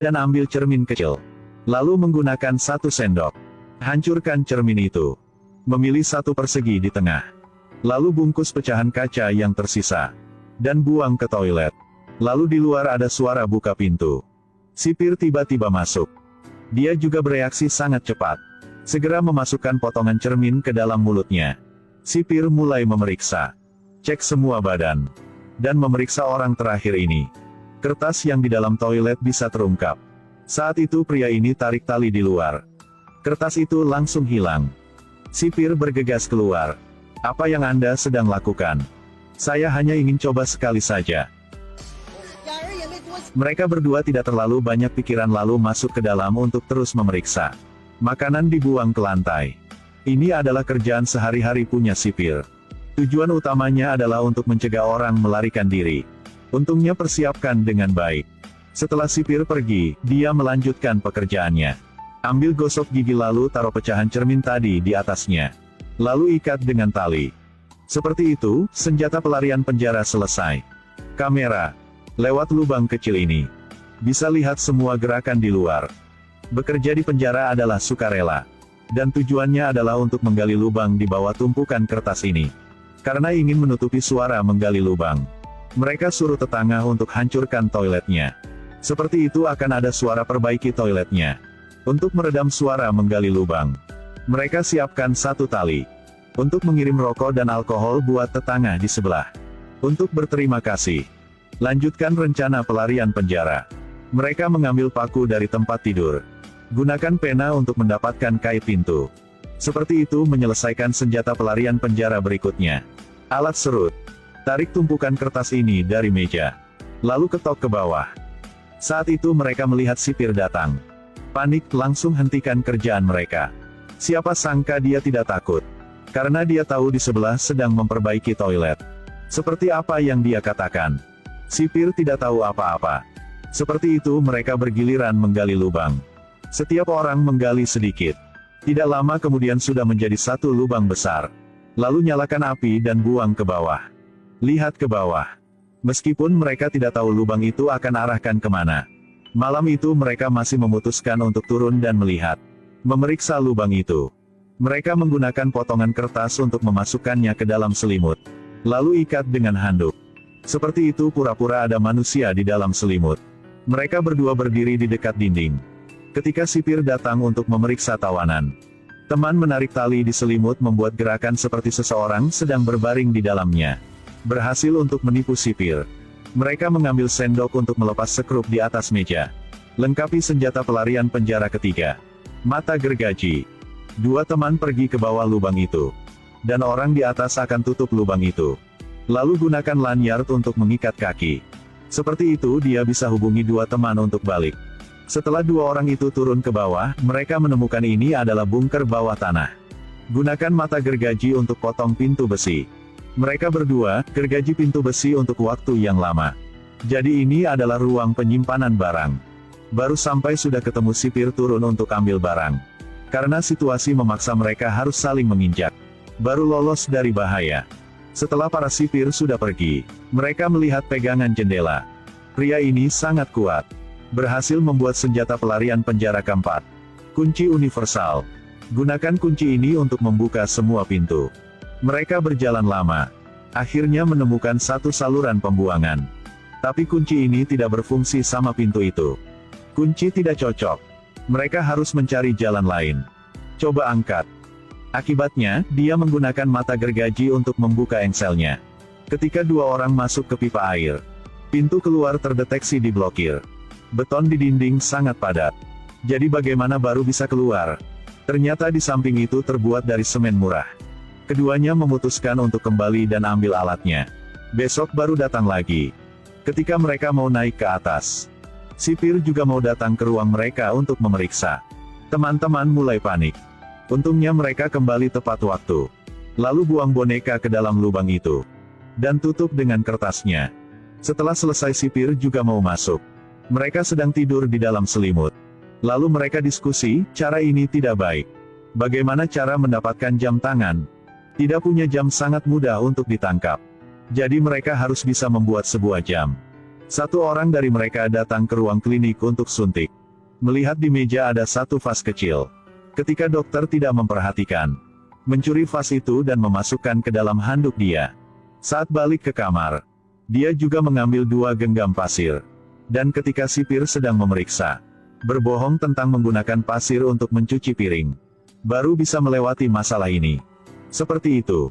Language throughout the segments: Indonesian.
dan ambil cermin kecil. Lalu menggunakan 1 sendok. Hancurkan cermin itu. Memilih 1 persegi di tengah. Lalu bungkus pecahan kaca yang tersisa. Dan buang ke toilet. Lalu di luar ada suara buka pintu. Sipir tiba-tiba masuk. Dia juga bereaksi sangat cepat. Segera memasukkan potongan cermin ke dalam mulutnya. Sipir mulai memeriksa. Cek semua badan. Dan memeriksa orang terakhir ini. Kertas yang di dalam toilet bisa terungkap. Saat itu pria ini tarik tali di luar. Kertas itu langsung hilang. Sipir bergegas keluar. Apa yang Anda sedang lakukan? Saya hanya ingin coba sekali saja. Mereka berdua tidak terlalu banyak pikiran lalu masuk ke dalam untuk terus memeriksa. Makanan dibuang ke lantai. Ini adalah kerjaan sehari-hari punya sipir. Tujuan utamanya adalah untuk mencegah orang melarikan diri. Untungnya persiapkan dengan baik. Setelah sipir pergi, dia melanjutkan pekerjaannya. Ambil gosok gigi lalu taruh pecahan cermin tadi di atasnya. Lalu ikat dengan tali. Seperti itu, senjata pelarian penjara selesai. Kamera. Lewat lubang kecil ini. Bisa lihat semua gerakan di luar. Bekerja di penjara adalah sukarela. Dan tujuannya adalah untuk menggali lubang di bawah tumpukan kertas ini. Karena ingin menutupi suara menggali lubang. Mereka suruh tetangga untuk hancurkan toiletnya. Seperti itu akan ada suara perbaiki toiletnya. Untuk meredam suara menggali lubang. Mereka siapkan 1 tali. Untuk mengirim rokok dan alkohol buat tetangga di sebelah. Untuk berterima kasih. Lanjutkan rencana pelarian penjara. Mereka mengambil paku dari tempat tidur. Gunakan pena untuk mendapatkan kait pintu. Seperti itu menyelesaikan senjata pelarian penjara berikutnya. Alat serut. Tarik tumpukan kertas ini dari meja. Lalu ketok ke bawah. Saat itu mereka melihat sipir datang. Panik, langsung hentikan kerjaan mereka. Siapa sangka dia tidak takut. Karena dia tahu di sebelah sedang memperbaiki toilet. Seperti apa yang dia katakan. Sipir tidak tahu apa-apa. Seperti itu mereka bergiliran menggali lubang. Setiap orang menggali sedikit. Tidak lama kemudian sudah menjadi 1 lubang besar. Lalu nyalakan api dan buang ke bawah. Lihat ke bawah. Meskipun mereka tidak tahu lubang itu akan arahkan kemana. Malam itu mereka masih memutuskan untuk turun dan melihat. Memeriksa lubang itu. Mereka menggunakan potongan kertas untuk memasukkannya ke dalam selimut. Lalu ikat dengan handuk. Seperti itu pura-pura ada manusia di dalam selimut. Mereka berdua berdiri di dekat dinding. Ketika sipir datang untuk memeriksa tawanan. Teman menarik tali di selimut membuat gerakan seperti seseorang sedang berbaring di dalamnya. Berhasil untuk menipu sipir. Mereka mengambil sendok untuk melepas sekrup di atas meja. Lengkapi senjata pelarian penjara ketiga. Mata gergaji. 2 teman pergi ke bawah lubang itu. Dan orang di atas akan tutup lubang itu. Lalu gunakan lanyard untuk mengikat kaki. Seperti itu dia bisa hubungi 2 teman untuk balik. Setelah 2 orang itu turun ke bawah, mereka menemukan ini adalah bunker bawah tanah. Gunakan mata gergaji untuk potong pintu besi. Mereka berdua, gergaji pintu besi untuk waktu yang lama. Jadi ini adalah ruang penyimpanan barang. Baru sampai sudah ketemu sipir turun untuk ambil barang. Karena situasi memaksa mereka harus saling menginjak. Baru lolos dari bahaya. Setelah para sipir sudah pergi, mereka melihat pegangan jendela. Pria ini sangat kuat. Berhasil membuat senjata pelarian penjara keempat. Kunci universal. Gunakan kunci ini untuk membuka semua pintu. Mereka berjalan lama. Akhirnya menemukan 1 saluran pembuangan. Tapi kunci ini tidak berfungsi sama pintu itu. Kunci tidak cocok. Mereka harus mencari jalan lain. Coba angkat. Akibatnya, dia menggunakan mata gergaji untuk membuka engselnya. Ketika 2 orang masuk ke pipa air, pintu keluar terdeteksi diblokir. Beton di dinding sangat padat. Jadi bagaimana baru bisa keluar? Ternyata di samping itu terbuat dari semen murah. Keduanya memutuskan untuk kembali dan ambil alatnya. Besok baru datang lagi. Ketika mereka mau naik ke atas, sipir juga mau datang ke ruang mereka untuk memeriksa. Teman-teman mulai panik. Untungnya mereka kembali tepat waktu. Lalu buang boneka ke dalam lubang itu. Dan tutup dengan kertasnya. Setelah selesai sipir juga mau masuk. Mereka sedang tidur di dalam selimut. Lalu mereka diskusi, cara ini tidak baik. Bagaimana cara mendapatkan jam tangan? Tidak punya jam sangat mudah untuk ditangkap. Jadi mereka harus bisa membuat sebuah jam. Satu orang dari mereka datang ke ruang klinik untuk suntik. Melihat di meja ada satu vas kecil. Ketika dokter tidak memperhatikan, mencuri vas itu dan memasukkan ke dalam handuk dia. Saat balik ke kamar, dia juga mengambil 2 genggam pasir. Dan ketika sipir sedang memeriksa, berbohong tentang menggunakan pasir untuk mencuci piring. Baru bisa melewati masalah ini. Seperti itu.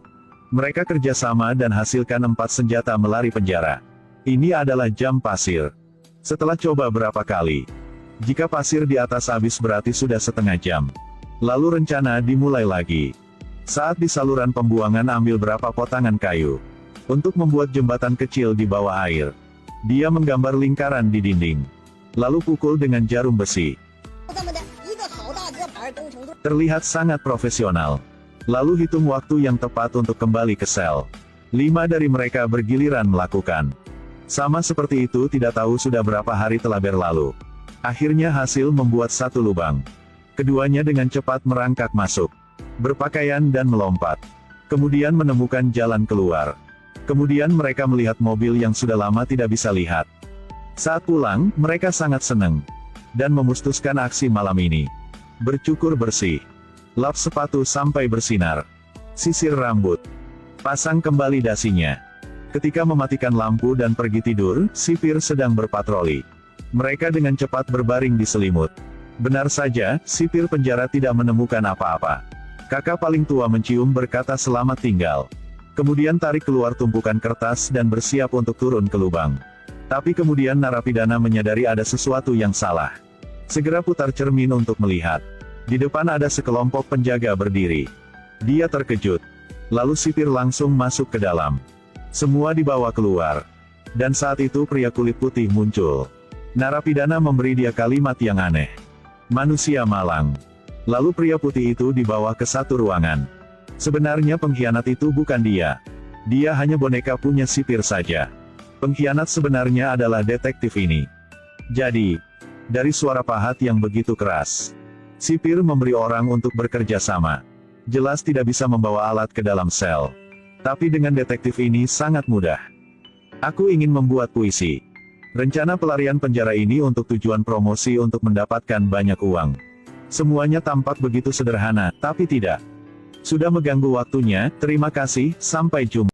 Mereka kerjasama dan hasilkan 4 senjata melari penjara. Ini adalah jam pasir. Setelah coba berapa kali, jika pasir di atas habis berarti sudah setengah jam. Lalu rencana dimulai lagi. Saat di saluran pembuangan ambil berapa potongan kayu. Untuk membuat jembatan kecil di bawah air. Dia menggambar lingkaran di dinding. Lalu pukul dengan jarum besi. Terlihat sangat profesional. Lalu hitung waktu yang tepat untuk kembali ke sel. 5 dari mereka bergiliran melakukan. Sama seperti itu tidak tahu sudah berapa hari telah berlalu. Akhirnya hasil membuat satu lubang. Keduanya dengan cepat merangkak masuk. Berpakaian dan melompat. Kemudian menemukan jalan keluar. Kemudian mereka melihat mobil yang sudah lama tidak bisa lihat. Saat pulang, mereka sangat senang. Dan memutuskan aksi malam ini. Bercukur bersih. Lap sepatu sampai bersinar. Sisir rambut. Pasang kembali dasinya. Ketika mematikan lampu dan pergi tidur, sipir sedang berpatroli. Mereka dengan cepat berbaring di selimut. Benar saja, sipir penjara tidak menemukan apa-apa. Kakak paling tua mencium berkata selamat tinggal. Kemudian tarik keluar tumpukan kertas dan bersiap untuk turun ke lubang. Tapi kemudian narapidana menyadari ada sesuatu yang salah. Segera putar cermin untuk melihat. Di depan ada sekelompok penjaga berdiri. Dia terkejut. Lalu sipir langsung masuk ke dalam. Semua dibawa keluar. Dan saat itu pria kulit putih muncul. Narapidana memberi dia kalimat yang aneh. Manusia malang. Lalu pria putih itu dibawa ke satu ruangan. Sebenarnya pengkhianat itu bukan dia. Dia hanya boneka punya sipir saja. Pengkhianat sebenarnya adalah detektif ini. Jadi, dari suara pahat yang begitu keras, sipir memberi orang untuk bekerja sama. Jelas tidak bisa membawa alat ke dalam sel. Tapi dengan detektif ini sangat mudah. Aku ingin membuat puisi. Rencana pelarian penjara ini untuk tujuan promosi untuk mendapatkan banyak uang. Semuanya tampak begitu sederhana, tapi tidak. Sudah mengganggu waktunya, terima kasih, sampai jumpa.